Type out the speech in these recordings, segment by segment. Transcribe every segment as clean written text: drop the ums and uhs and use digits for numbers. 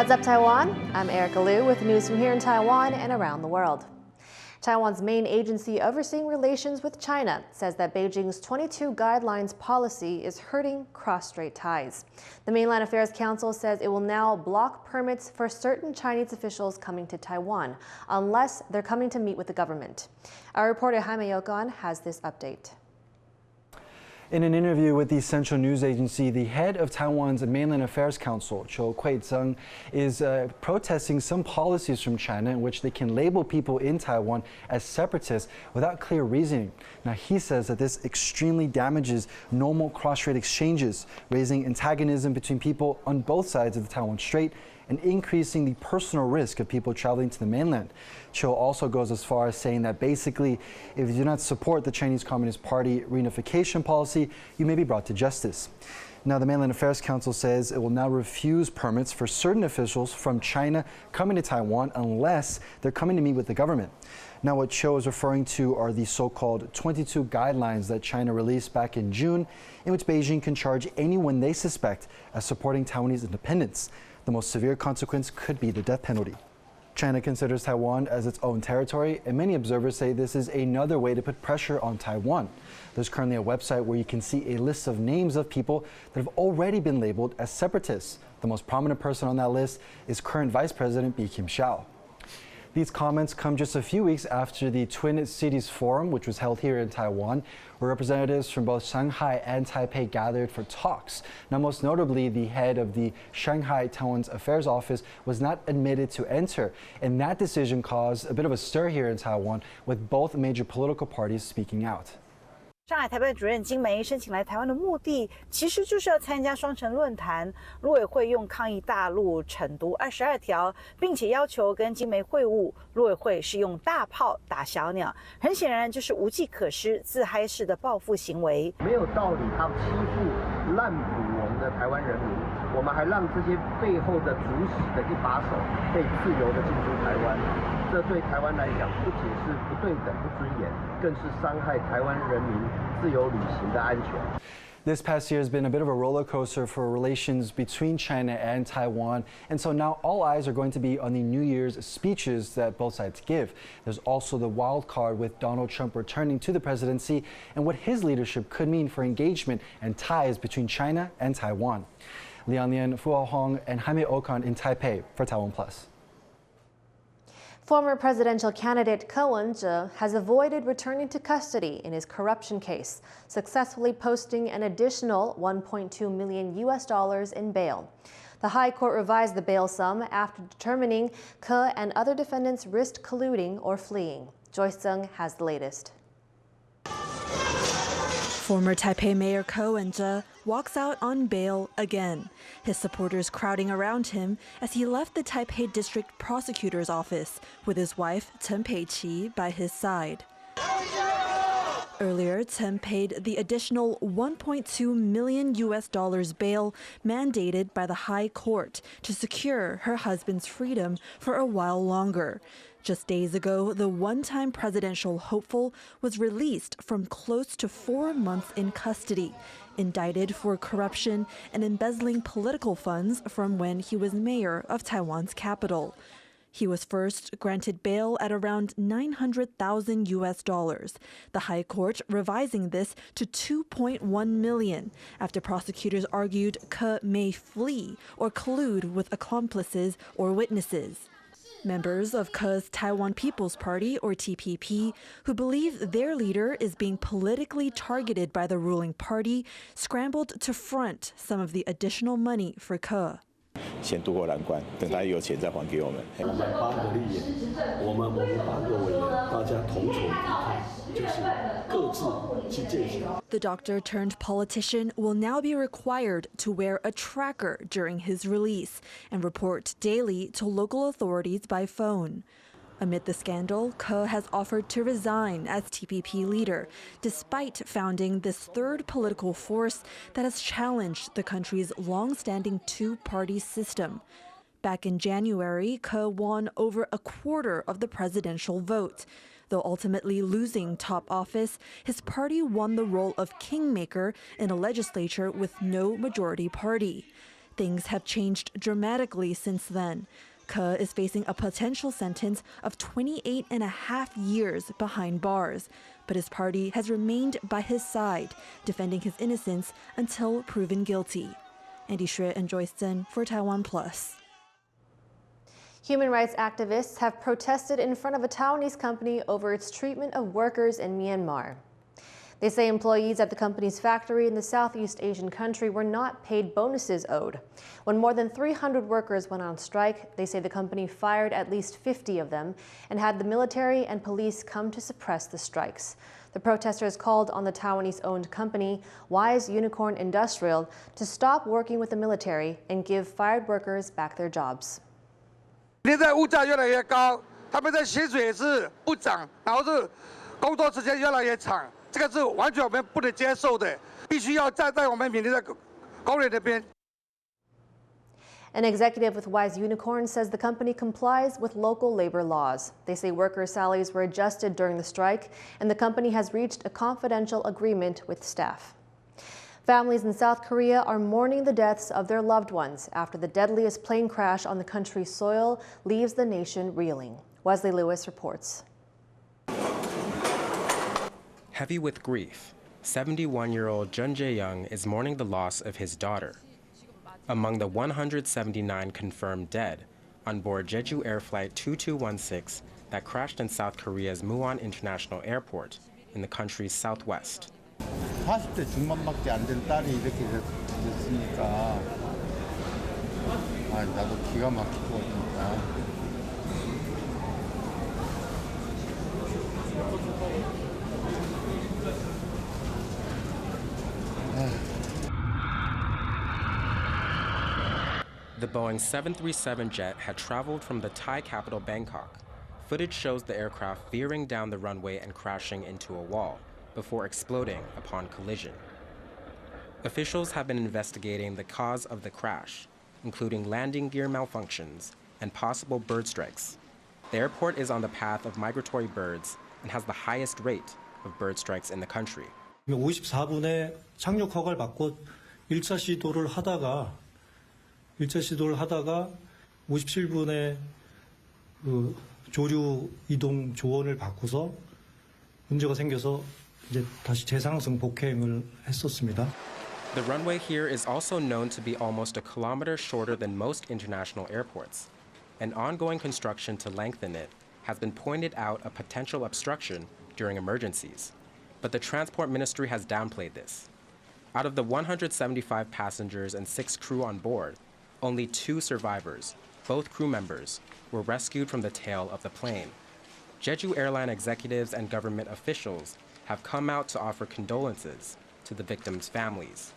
What's up, Taiwan? I'm Erika Liu with news from here in Taiwan and around the world. Taiwan's main agency overseeing relations with China says that Beijing's 22 guidelines policy is hurting cross-strait ties. The Mainland Affairs Council says it will now block permits for certain Chinese officials coming to Taiwan unless they're coming to meet with the government. Our reporter Jaime Ocon has this update. In an interview with the Central News Agency, the head of Taiwan's Mainland Affairs Council, Chiu Kuei-zeng, is protesting some policies from China in which they can label people in Taiwan as separatists without clear reasoning. Now, he says that this extremely damages normal cross-strait exchanges, raising antagonism between people on both sides of the Taiwan Strait and increasing the personal risk of people traveling to the mainland. Chiu also goes as far as saying that basically, if you do not support the Chinese Communist Party reunification policy, you may be brought to justice. Now, the Mainland Affairs Council says it will now refuse permits for certain officials from China coming to Taiwan unless they're coming to meet with the government. Now, what Chiu is referring to are the so-called 22 guidelines that China released back in June, in which Beijing can charge anyone they suspect as supporting Taiwanese independence. The most severe consequence could be the death penalty. China considers Taiwan as its own territory, and many observers say this is another way to put pressure on Taiwan. There's currently a website where you can see a list of names of people that have already been labeled as separatists. The most prominent person on that list is current Vice President Bi Khim-hsiao. These comments come just a few weeks after the Twin Cities Forum, which was held here in Taiwan, where representatives from both Shanghai and Taipei gathered for talks. Now, most notably, the head of the Shanghai Taiwan's Affairs Office was not admitted to enter, and that decision caused a bit of a stir here in Taiwan, with both major political parties speaking out. 上海台办主任金梅申请来台湾的目的，其实就是要参加双城论坛。陆委会用抗议大陆惩毒22条，并且要求跟金梅会晤。陆委会是用大炮打小鸟，很显然就是无计可施、自嗨式的报复行为。没有道理，他欺负、滥捕我们的台湾人民，我们还让这些背后的主使的一把手可以自由的进出台湾。这对台湾来讲，不仅是不对等、不尊严，更是伤害台湾人民自由旅行的安全。This past year has been a bit of a roller coaster for relations between China and Taiwan, and so now all eyes are going to be on the New Year's speeches that both sides give. There's also the wild card with Donald Trump returning to the presidency and what his leadership could mean for engagement and ties between China and Taiwan. Liang Lian, Fu Hong, and Jaime Ocon in Taipei for TaiwanPlus. Former presidential candidate Wen-je has avoided returning to custody in his corruption case, successfully posting an additional $1.2 million in bail. The High Court revised the bail sum after determining Ke and other defendants risked colluding or fleeing. Joyce Zeng has the latest. Former Taipei Mayor Wen-je walks out on bail again, his supporters crowding around him as he left the Taipei District Prosecutor's office with his wife, Chen Pei-chi, by his side. Earlier, Chen paid the additional $1.2 million bail mandated by the High Court to secure her husband's freedom for a while longer. Just days ago, the one-time presidential hopeful was released from close to 4 months in custody, indicted for corruption and embezzling political funds from when he was mayor of Taiwan's capital. He was first granted bail at around $900,000, the High Court revising this to $2.1 million after prosecutors argued Ke may flee or collude with accomplices or witnesses. Members of Ke's Taiwan People's Party, or TPP, who believe their leader is being politically targeted by the ruling party, scrambled to front some of the additional money for Ke. 先渡过难关，等他有钱再还给我们。我们8个立委，我们8个委员，大家同仇敌忾，就是各自去践行。 The doctor-turned-politician will now be required to wear a tracker during his release and report daily to local authorities by phone. Amid the scandal, Ke has offered to resign as TPP leader, despite founding this third political force that has challenged the country's long-standing two-party system. Back in January, Ke won over a quarter of the presidential vote. Though ultimately losing top office, his party won the role of kingmaker in a legislature with no majority party. Things have changed dramatically since then. Ke is facing a potential sentence of 28.5 years behind bars, but his party has remained by his side, defending his innocence until proven guilty. Andy Xue and Joyce Zhen for TaiwanPlus. Human rights activists have protested in front of a Taiwanese company over its treatment of workers in Myanmar. They say employees at the company's factory in the Southeast Asian country were not paid bonuses owed. When more than 300 workers went on strike, they say the company fired at least 50 of them and had the military and police come to suppress the strikes. The protesters called on the Taiwanese-owned company, Wise Unicorn Industrial, to stop working with the military and give fired workers back their jobs. 现在物价越来越高，他们的薪水也是不涨，然后是工作时间越来越长。 这个是完全我们不能接受的，必须要站在我们缅甸的工人那边。 An executive with Wise Unicorn says the company complies with local labor laws. They say workers' salaries were adjusted during the strike, and the company has reached a confidential agreement with staff. Families in South Korea are mourning the deaths of their loved ones after the deadliest plane crash on the country's soil leaves the nation reeling. Wesley Lewis reports. Heavy with grief, 71-year-old Wen-je is mourning the loss of his daughter. Among the 179 confirmed dead on board Jeju Air Flight 2216 that crashed in South Korea's Muan International Airport in the country's southwest. 40대 중반밖에 안 된 딸이 이렇게 됐으니까 나도 기가 막히고 진짜. The Boeing 737 jet had traveled from the Thai capital Bangkok. Footage shows the aircraft veering down the runway and crashing into a wall before exploding upon collision. Officials have been investigating the cause of the crash, including landing gear malfunctions and possible bird strikes. The airport is on the path of migratory birds and has the highest rate of bird strikes in the country. 54분에 착륙 허가를 받고 1차 시도를 하다가 57분에 그 조류 이동 조언을 받고서 문제가 생겨서 이제 다시 재상승 복행을 했었습니다. The runway here is also known to be almost a kilometer shorter than most international airports. And ongoing construction to lengthen it has been pointed out a potential obstruction during emergencies. But the Transport Ministry has downplayed this. Out of the 175 passengers and 6 crew on board, only 2 survivors, both crew members, were rescued from the tail of the plane. Jeju Airline executives and government officials have come out to offer condolences to the victims' families.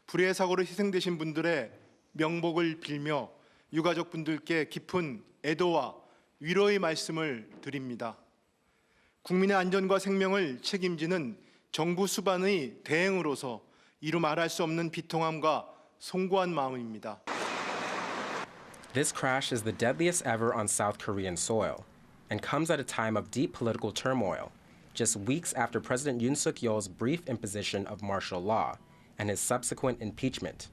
불의의 사고로 희생되신 분들의 명복을 빌며 유가족분들께 깊은 애도와 위로의 말씀을 드립니다. 국민의 안전과 생명을 책임지는 정부 수반의 대행으로서 이루 말할 수 없는 비통함과 송구한 마음입니다. This crash is the deadliest ever on South Korean soil and comes at a time of deep political turmoil, just weeks after President Yoon Suk-yeol's brief imposition of martial law and his subsequent impeachment.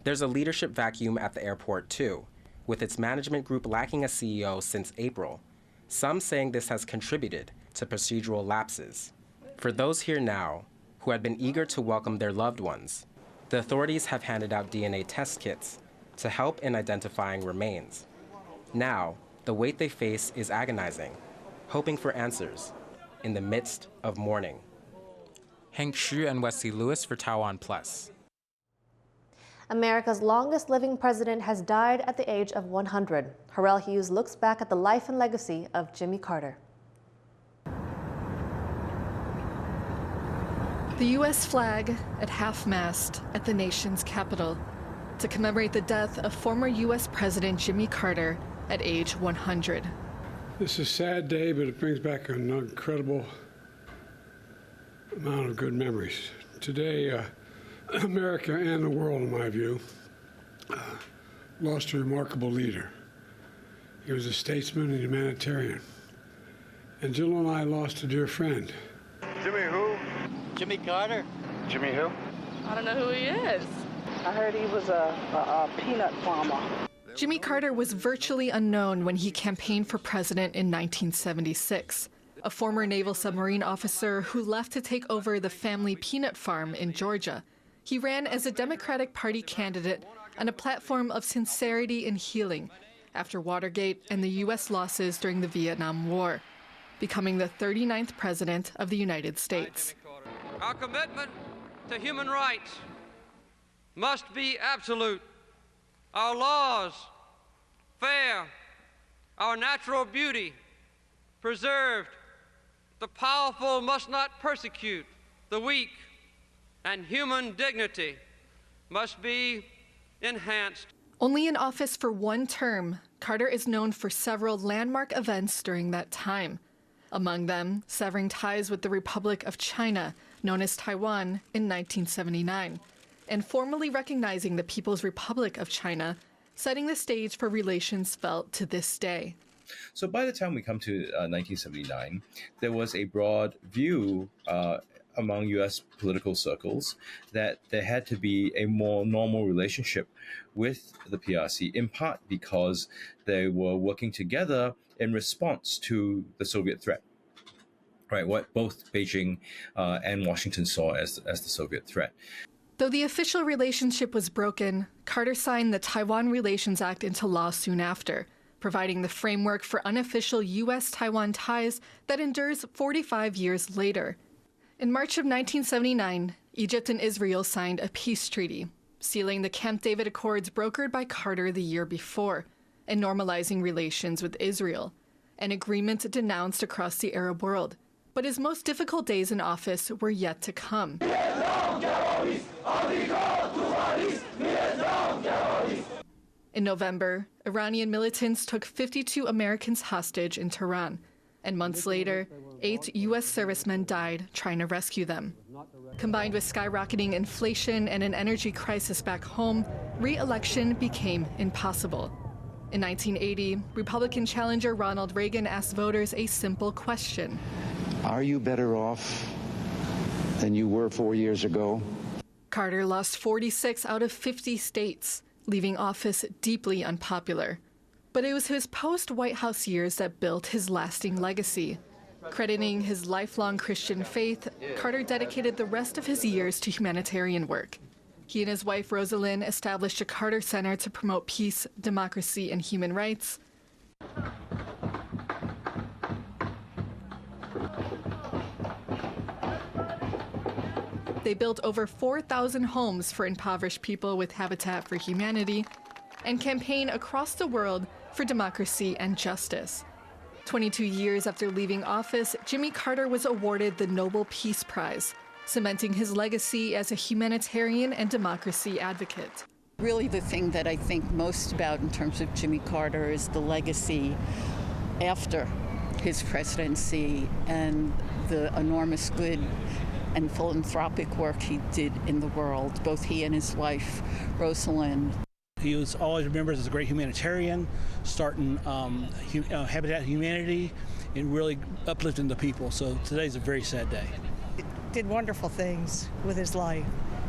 There's a leadership vacuum at the airport too, with its management group lacking a CEO since April, some saying this has contributed to procedural lapses. For those here now, who had been eager to welcome their loved ones, the authorities have handed out DNA test kits to help in identifying remains. Now, the wait they face is agonizing, hoping for answers in the midst of mourning. Hank Xu and Wesley Lewis for TaiwanPlus. America's longest living president has died at the age of 100. Harrell Hughes looks back at the life and legacy of Jimmy Carter. The U.S. flag at half-mast at the nation's capital to commemorate the death of former U.S. President Jimmy Carter at age 100. This is a sad day, but it brings back an incredible amount of good memories. Today, America and the world, in my view, lost a remarkable leader. He was a statesman and humanitarian. And Jill and I lost a dear friend. Jimmy who? Jimmy Carter. Jimmy who? I don't know who he is. I heard he was a peanut farmer. Jimmy Carter was virtually unknown when he campaigned for president in 1976. A former naval submarine officer who left to take over the family peanut farm in Georgia. He ran as a Democratic Party candidate on a platform of sincerity and healing after Watergate and the U.S. losses during the Vietnam War, becoming the 39th president of the United States. Our commitment to human rights must be absolute. Our laws fair, our natural beauty preserved. The powerful must not persecute the weak, and human dignity must be enhanced. Only in office for one term, Carter is known for several landmark events during that time. Among them, severing ties with the Republic of China, known as Taiwan, in 1979, and formally recognizing the People's Republic of China, setting the stage for relations felt to this day. So by the time we come to 1979, there was a broad view among U.S. political circles that there had to be a more normal relationship with the PRC, in part because they were working together in response to the Soviet threat, right? What both Beijing and Washington saw as the Soviet threat. Though the official relationship was broken, Carter signed the Taiwan Relations Act into law soon after, providing the framework for unofficial U.S.-Taiwan ties that endures 45 years later. In March of 1979, Egypt and Israel signed a peace treaty, sealing the Camp David Accords brokered by Carter the year before, and normalizing relations with Israel, an agreement denounced across the Arab world. But his most difficult days in office were yet to come. In November, Iranian militants took 52 Americans hostage in Tehran, and months later, 8 U.S. servicemen died trying to rescue them. Combined with skyrocketing inflation and an energy crisis back home, re-election became impossible. In 1980, Republican challenger Ronald Reagan asked voters a simple question. Are you better off than you were 4 years ago? Carter lost 46 out of 50 states, leaving office deeply unpopular. But it was his post-White House years that built his lasting legacy. Crediting his lifelong Christian faith, Carter dedicated the rest of his years to humanitarian work. He and his wife Rosalind established a Carter Center to promote peace, democracy, and human rights. They built over 4,000 homes for impoverished people with Habitat for Humanity and campaigned across the world for democracy and justice. 22 years after leaving office, Jimmy Carter was awarded the Nobel Peace Prize, cementing his legacy as a humanitarian and democracy advocate. Really, the thing that I think most about in terms of Jimmy Carter is the legacy after his presidency and the enormous good and philanthropic work he did in the world, both he and his wife, Rosalind. He was always remembered as a great humanitarian, starting Habitat for Humanity and really uplifting the people. So today's a very sad day. He did wonderful things with his life.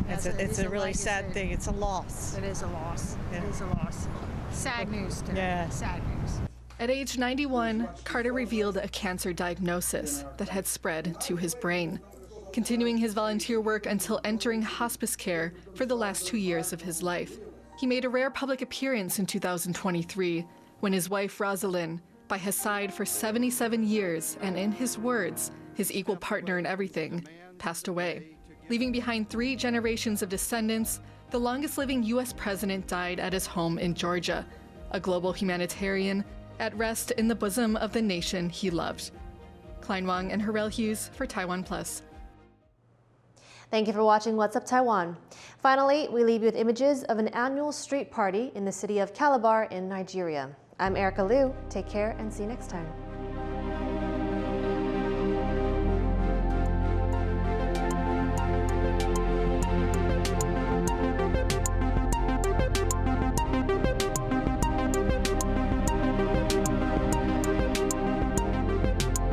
It's a really sad thing. It's a loss. It is a loss. Yeah. It is a loss. Sad news. Yeah. Sad news. At age 91, Carter revealed a cancer diagnosis that had spread to his brain, continuing his volunteer work until entering hospice care for the last 2 years of his life. He made a rare public appearance in 2023 when his wife Rosalind, by his side for 77 years and in his words, his equal partner in everything, passed away. Leaving behind 3 generations of descendants, the longest living U.S. president died at his home in Georgia, a global humanitarian at rest in the bosom of the nation he loved. Klein Wang and Harrell Hughes for TaiwanPlus. Thank you for watching What's Up Taiwan. Finally, we leave you with images of an annual street party in the city of Calabar in Nigeria. I'm Erika Liu. Take care and see you next time.